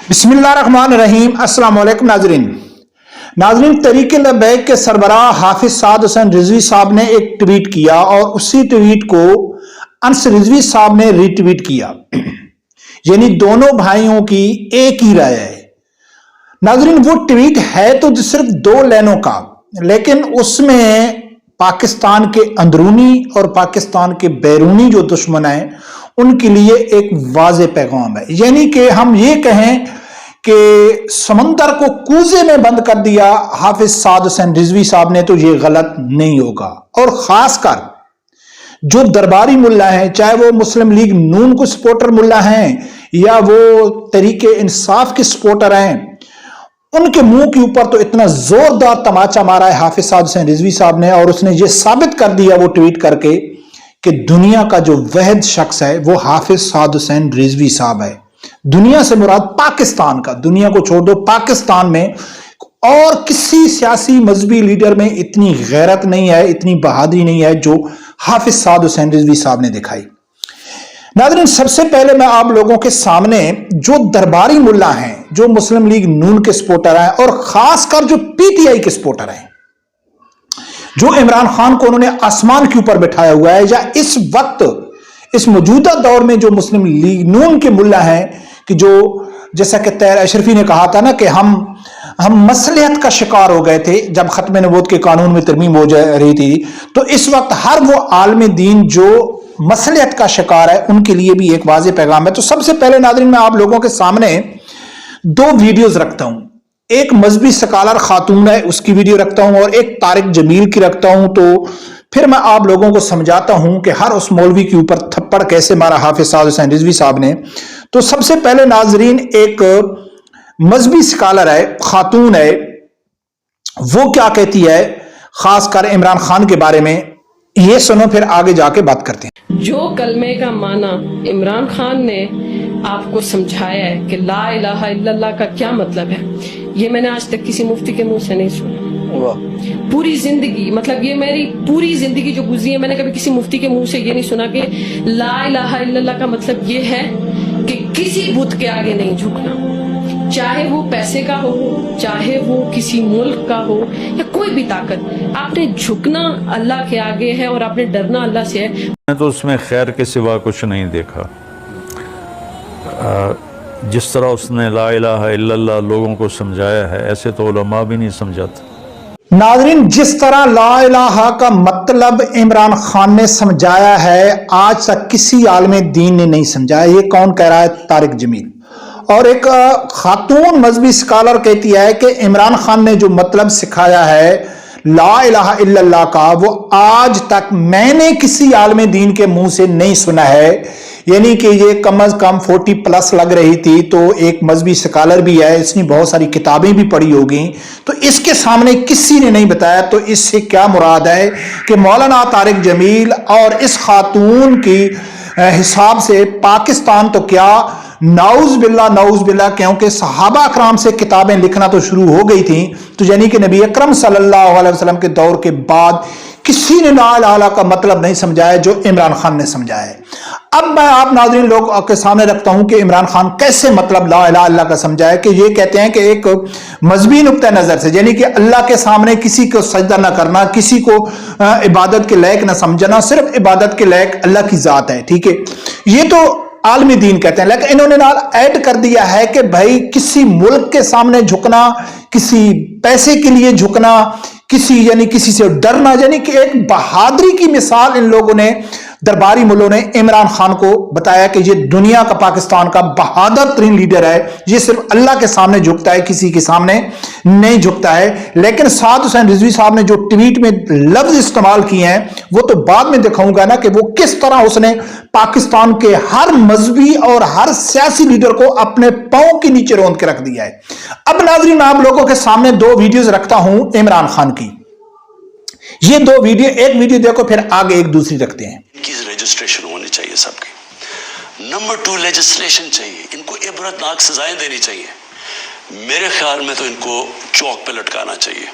بسم اللہ الرحمن الرحیم۔ السلام علیکم ناظرین تحریک لبیک کے سربراہ حافظ سعد حسین رضوی صاحب نے ایک ٹویٹ کیا اور اسی ٹویٹ کو انس رضوی صاحب نے ری ٹویٹ کیا، یعنی دونوں بھائیوں کی ایک ہی رائے ہے۔ ناظرین وہ ٹویٹ ہے تو صرف 2 لائنوں کا، لیکن اس میں پاکستان کے اندرونی اور پاکستان کے بیرونی جو دشمن ہیں ان کے لیے ایک واضح پیغام ہے، یعنی کہ ہم یہ کہیں کہ سمندر کو کوزے میں بند کر دیا حافظ سعد حسین رضوی صاحب نے تو یہ غلط نہیں ہوگا۔ اور خاص کر جو درباری ملا ہیں، چاہے وہ مسلم لیگ نون کو سپورٹر ملا ہیں یا وہ تحریک انصاف کے سپورٹر ہیں، ان کے منہ کے اوپر تو اتنا زوردار تماچا مارا ہے حافظ سعد حسین رضوی صاحب نے، اور اس نے یہ ثابت کر دیا وہ ٹویٹ کر کے کہ دنیا کا جو واحد شخص ہے وہ حافظ سعد حسین رضوی صاحب ہے۔ دنیا سے مراد پاکستان کا، دنیا کو چھوڑ دو، پاکستان میں اور کسی سیاسی مذہبی لیڈر میں اتنی غیرت نہیں ہے، اتنی بہادری نہیں ہے جو حافظ سعد حسین رضوی صاحب نے دکھائی۔ ناظرین سب سے پہلے میں آپ لوگوں کے سامنے جو درباری ملا ہیں، جو مسلم لیگ نون کے سپورٹر ہیں اور خاص کر جو پی ٹی آئی کے سپورٹر ہیں، جو عمران خان کو انہوں نے آسمان کے اوپر بٹھایا ہوا ہے، یا اس وقت اس موجودہ دور میں جو مسلم لیگ نون کے ملا ہیں کہ جو جیسا کہ طاہر اشرفی نے کہا تھا نا کہ ہم مصلحت کا شکار ہو گئے تھے جب ختم نبوت کے قانون میں ترمیم ہو جا رہی تھی، تو اس وقت ہر وہ عالم دین جو مصلحت کا شکار ہے ان کے لیے بھی ایک واضح پیغام ہے۔ تو سب سے پہلے ناظرین میں آپ لوگوں کے سامنے 2 ویڈیوز رکھتا ہوں، ایک مذہبی سکالر خاتون ہے اس کی ویڈیو رکھتا ہوں اور ایک طارق جمیل کی رکھتا ہوں، تو پھر میں آپ لوگوں کو سمجھاتا ہوں کہ ہر اس مولوی کے اوپر تھپڑ کیسے مارا حافظ سعد حسین رضوی صاحب نے۔ تو سب سے پہلے ناظرین ایک مذہبی سکالر ہے، خاتون ہے، وہ کیا کہتی ہے خاص کر عمران خان کے بارے میں، یہ سنو پھر آگے جا کے بات کرتے ہیں۔ جو کلمے کا معنی عمران خان نے آپ کو سمجھایا ہے کہ لا الہ الا اللہ کا کیا مطلب ہے، یہ میں نے آج تک کسی مفتی کے منہ سے نہیں سنا۔ پوری زندگی، مطلب یہ میری پوری زندگی جو گزری ہے، میں نے کبھی کسی مفتی کے منہ سے یہ نہیں سنا کہ لا الہ الا اللہ کا مطلب یہ ہے کہ کسی بت کے آگے نہیں جھکنا، چاہے وہ پیسے کا ہو، چاہے وہ کسی ملک کا ہو یا کوئی بھی طاقت، آپ نے جھکنا اللہ کے آگے ہے اور آپ نے ڈرنا اللہ سے ہے۔ میں تو اس میں خیر کے سوا کچھ نہیں دیکھا۔ جس طرح اس نے لا الہ الا اللہ لوگوں کو سمجھایا ہے، ایسے تو علماء بھی نہیں سمجھاتے۔ ناظرین جس طرح لا الہ کا مطلب عمران خان نے سمجھایا ہے آج تک کسی عالم دین نے نہیں سمجھایا۔ یہ کون کہہ رہا ہے؟ طارق جمیل۔ اور ایک خاتون مذہبی سکالر کہتی ہے کہ عمران خان نے جو مطلب سکھایا ہے لا الہ الا اللہ کا، وہ آج تک میں نے کسی عالم دین کے منہ سے نہیں سنا ہے، یعنی کہ یہ کم از کم 40+ لگ رہی تھی۔ تو ایک مذہبی سکالر بھی ہے، اس نے بہت ساری کتابیں بھی پڑھی ہوگی، تو اس کے سامنے کسی نے نہیں بتایا۔ تو اس سے کیا مراد ہے کہ مولانا طارق جمیل اور اس خاتون کی حساب سے پاکستان تو کیا نعوذ باللہ، کیونکہ صحابہ اکرام سے کتابیں لکھنا تو شروع ہو گئی تھیں، تو یعنی کہ نبی اکرم صلی اللہ علیہ وسلم کے دور کے بعد کسی نے لا الہ کا مطلب نہیں سمجھایا جو عمران خان نے سمجھایا ہے۔ اب میں آپ ناظرین لوگ کے سامنے رکھتا ہوں کہ عمران خان کیسے مطلب لا الہ الا اللہ کا سمجھایا، کہ یہ کہتے ہیں کہ ایک مذہبی نقطہ نظر سے، یعنی کہ اللہ کے سامنے کسی کو سجدہ نہ کرنا، کسی کو عبادت کے لائق نہ سمجھنا، صرف عبادت کے لائق اللہ کی ذات ہے، ٹھیک ہے، یہ تو عالمی دین کہتے ہیں۔ لیکن انہوں نے نال ایڈ کر دیا ہے کہ بھائی کسی ملک کے سامنے جھکنا، کسی پیسے کے لیے جھکنا، کسی سے ڈرنا، یعنی کہ ایک بہادری کی مثال ان لوگوں نے، درباری ملوں نے عمران خان کو بتایا کہ یہ دنیا کا، پاکستان کا بہادر ترین لیڈر ہے، یہ صرف اللہ کے سامنے جھکتا ہے، کسی کے سامنے نہیں جھکتا ہے۔ لیکن سعد حسین رضوی صاحب نے جو ٹویٹ میں لفظ استعمال کیے ہیں وہ تو بعد میں دکھاؤں گا نا کہ وہ کس طرح اس نے پاکستان کے ہر مذہبی اور ہر سیاسی لیڈر کو اپنے پاؤں کے نیچے روند کے رکھ دیا ہے۔ اب ناظرین میں آپ لوگوں کے سامنے 2 ویڈیوز رکھتا ہوں عمران خان کی، یہ 2 ویڈیو، ایک ویڈیو دیکھو پھر آگے ایک دوسری رکھتے ہیں۔ کی رجسٹریشن ہونی چاہیے سب کی۔ نمبر 2 لیجسلیشن چاہیے، ان کو عبرتناک سزائیں دینی چاہیے۔ میرے خیال میں تو ان کو چوک پہ لٹکانا چاہیے۔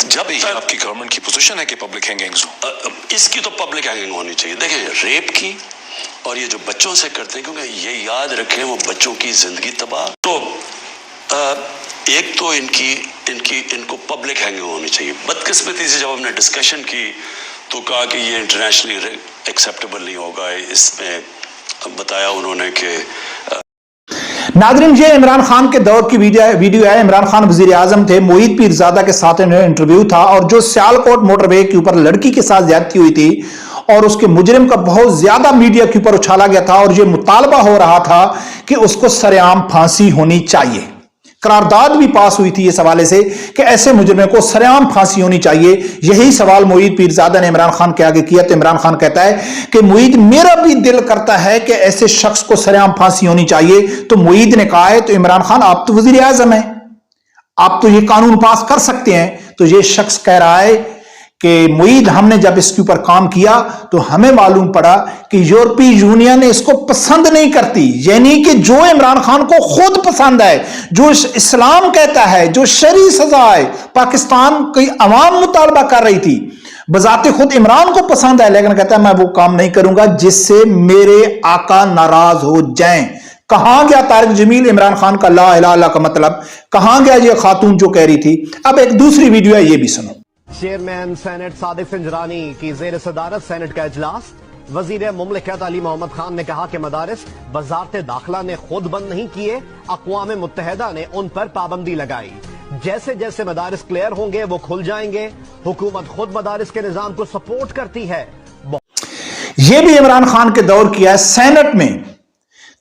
جب آپ کی گورنمنٹ کی پوزیشن ہے کہ پبلک ہینگنگز ہوں، اس کی تو پبلک ہینگنگ ہونی چاہیے۔ دیکھیں ریپ کی، और ये जो बच्चों से करते हैं, क्योंकि ये याद रखें वो बच्चों की जिंदगी तबाह। तो एक तो इनको पब्लिक हैंगिंग होनी चाहिए। बदकिस्मती से जब हमने डिस्कशन की तो कहा कि ये इंटरनेशनली एक्सेप्टेबल नहीं होगा। इसमें बताया उन्होंने कि नाज़रीन, ये इमरान खान के दौर की वीडियो है। इमरान खान वजीर आजम थे, मोईद पीरजादा के साथ इंटरव्यू था, और जो सियालकोट मोटरवे के ऊपर लड़की के साथ ज्यादती हुई थी और उसके मुजरिम का बहुत ज्यादा मीडिया के ऊपर उछाला गया था, और ये मुतालबा हो रहा था कि उसको सरेआम फांसी होनी चाहिए। करारदाद भी पास हुई थी इस हवाले से कि ऐसे मुजरिम को सरेआम फांसी होनी चाहिए। यही सवाल मोईद पीरजादा ने इमरान खान के आगे किया तो इमरान खान कहता है कि मोईद, मेरा भी दिल करता है कि ऐसे शख्स को सरेआम फांसी होनी चाहिए। तो मोईद ने कहा है, तो इमरान खान आप तो वजीर आजम हैं, आप तो ये कानून पास कर सकते हैं। तो ये शख्स कह रहा है कि मोईद, हमने जब इसके ऊपर काम किया तो हमें मालूम पड़ा कि यूरोपीय यूनियन इसको पसंद नहीं करती, यानी कि जो इमरान खान को खुद पसंद है, जो इस्लाम कहता है, जो शरई सजा है, पाकिस्तान की अवाम मुतालबा कर रही थी, बजाते खुद इमरान को पसंद है, लेकिन कहता है मैं वो काम नहीं करूंगा जिससे मेरे आका नाराज हो जाएं। कहां गया तारिक जमील, इमरान खान का ला इलाहा इल्लल्लाह का मतलब? कहां गया ये खातून जो कह रही थी? अब एक दूसरी वीडियो है, ये भी सुनो। चेयरमैन सेनेट सादिक सिंजरानी की जेर सदारत सेनेट का इजलास। वजीर मुमलिकत अली मोहम्मद खान ने कहा कि मदारिस वजारत दाखिला ने खुद बंद नहीं किए, अक़वाम मुत्तहिदा ने उन पर पाबंदी लगाई। जैसे जैसे मदारिस क्लियर होंगे वो खुल जाएंगे। हुकूमत खुद मदारिस के निजाम को सपोर्ट करती है। यह भी इमरान खान के दौर किया है। सेनेट में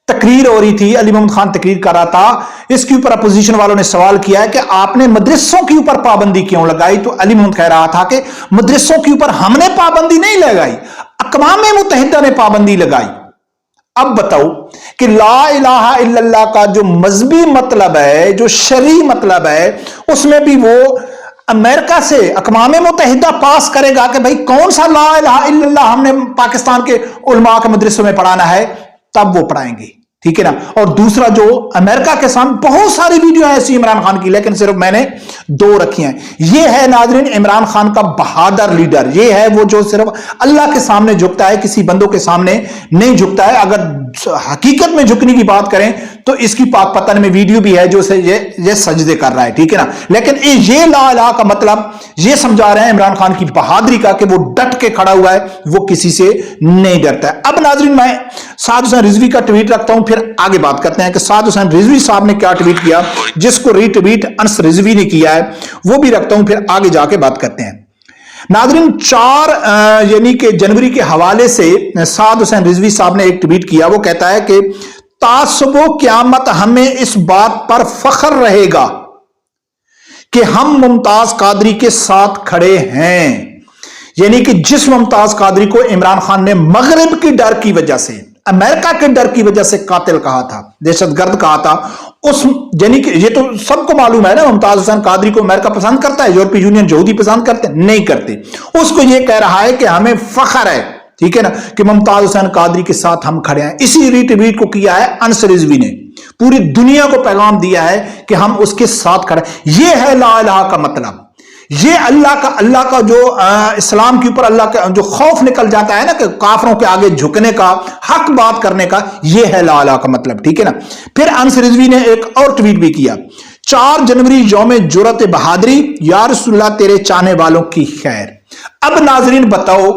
तकरीर हो रही थी, अली मोहम्मद खान तकरीर कर रहा था, इसके ऊपर अपोजिशन वालों ने सवाल किया है कि आपने मदरसों के ऊपर पाबंदी क्यों लगाई? तो अली मोहम्मद कह रहा था कि मदरसों के ऊपर हमने पाबंदी नहीं लगाई, अक़वाम मुत्तहिदा ने पाबंदी लगाई। अब बताओ कि ला इलाहा इल्लल्लाह का जो मजहबी मतलब है, जो शरई मतलब है, उसमें भी वो अमेरिका से अक़वाम मुत्तहिदा पास करेगा कि भाई कौन सा ला इलाहा इल्लल्लाह हमने पाकिस्तान के उलमा के मदरसों में पढ़ाना है, तब वो पढ़ाएंगे, ठीक है ना। और दूसरा, जो अमेरिका के सामने बहुत सारी वीडियो है ऐसी इमरान खान की, लेकिन सिर्फ मैंने 2 रखी हैं। ये है नाज़रीन इमरान खान का बहादुर लीडर, ये है वो जो सिर्फ अल्लाह के सामने झुकता है, किसी बंदों के सामने नहीं झुकता है। अगर हकीकत में झुकने की बात करें तो इसकी पाक पतन में वीडियो भी है जो से ये सजदे कर रहा है, ठीक है ना। लेकिन ये ला इलाहा का मतलब ये समझा रहे हैं इमरान खान की बहादुरी का कि वो डट के खड़ा हुआ है, वो किसी से नहीं डरता है। अब नाज़रीन, मैं साद हुसैन रिजवी का ट्वीट रखता हूं, फिर आगे बात करते हैं कि साद हुसैन रिजवी साहब ने क्या ट्वीट किया, जिसको रीट्वीट अंस रिजवी ने किया है, वो भी रखता हूं, फिर आगे जाके बात करते हैं। नाज़रीन, 4 यानी कि जनवरी के हवाले से साद हुसैन रिजवी साहब ने एक ट्वीट किया। वो कहता है कि तासुबो क़यामत हमें इस बात पर फख्र रहेगा कि हम मुमताज कादरी के साथ खड़े हैं। यानी कि जिस मुमताज कादरी को इमरान खान ने मगरिब की डर की वजह से, अमेरिका के डर की वजह से कातिल कहा था, दहशतगर्द कहा था, उस यानी कि ये तो सबको मालूम है ना, मुमताज हुसैन कादरी को अमेरिका पसंद करता है, यूरोपीय यूनियन यहूदी पसंद करते नहीं करते। उसको ये कह रहा है कि हमें फख्र है, ठीक है ना, कि मुमताज हुसैन कादरी के साथ हम खड़े हैं। इसी रीट्वीट को किया है अंस रिजवी ने, पूरी दुनिया को पैगाम दिया है कि हम उसके साथ खड़े। ये है ला इलाहा का मतलब। ये अल्लाह का जो इस्लाम के ऊपर अल्लाह का जो खौफ निकल जाता है ना, कि काफरों के आगे झुकने का, हक बात करने का, ये है ला इलाहा का मतलब, ठीक है ना। फिर अंस रिजवी ने एक और ट्वीट भी किया, 4 जनवरी यौम जुरत बहादुरी, या रसूलल्लाह तेरे चाहने वालों की खैर। अब नाजरीन बताओ,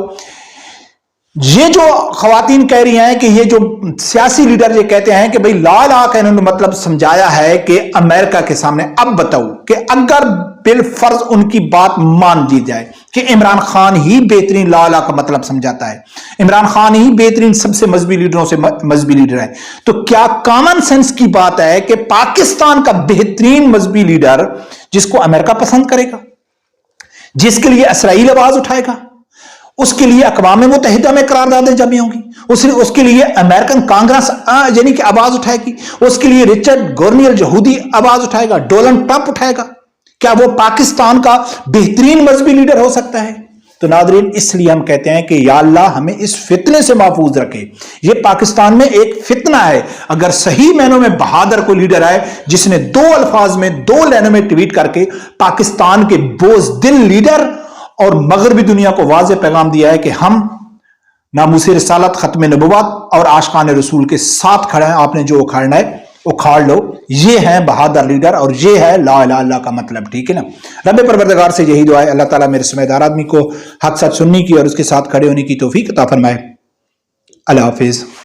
ये जो खवातीन कह रही हैं कि ये जो सियासी लीडर ये कहते हैं कि भाई ला इलाहा का इन्होंने मतलब समझाया है कि अमेरिका के सामने। अब बताओ कि अगर बिल फर्ज उनकी बात मान ली जाए कि इमरान खान ही बेहतरीन ला इलाहा का मतलब समझाता है, इमरान खान ही बेहतरीन सबसे मजहबी लीडरों से मजहबी लीडर है, तो क्या कॉमन सेंस की बात है कि पाकिस्तान का बेहतरीन मजहबी लीडर जिसको अमेरिका पसंद करेगा, जिसके लिए इसराइल आवाज उठाएगा, उसके लिए अक़वाम मुत्तहिदा में करारदादें जमी होंगी, उसके लिए अमेरिकन कांग्रेस यानी कि आवाज उठाएगी, उसके लिए रिचर्ड गोर्नियल यहूदी आवाज उठाएगा, डोनाल्ड ट्रंप उठाएगा? क्या वो पाकिस्तान का बेहतरीन मजहबी लीडर हो सकता है? तो नादरीन, इसलिए हम कहते हैं कि या अल्लाह हमें इस फितने से महफूज रखे। ये पाकिस्तान में एक फितना है। अगर सही मायनों में बहादुर को लीडर है जिसने 2 अल्फाज में 2 लाइनों में ट्वीट करके पाकिस्तान के बोझदिल लीडर और मगरबी दुनिया को वाज़ेह पैगाम दिया है कि हम नामूस रिसालत, खत्म नबुवत और आशिकान रसूल के साथ खड़े हैं। आपने जो उखाड़ना है उखाड़ लो। ये है बहादुर लीडर और ये है ला इलाहा इल्लल्लाह का मतलब, ठीक है ना। रब परवरदिगार से यही दुआ है, अल्लाह ताला मेरे समझदार आदमी को हक सच सुनने की और उसके साथ खड़े होने की तौफीक अता फरमाए। अल्लाह हाफिज।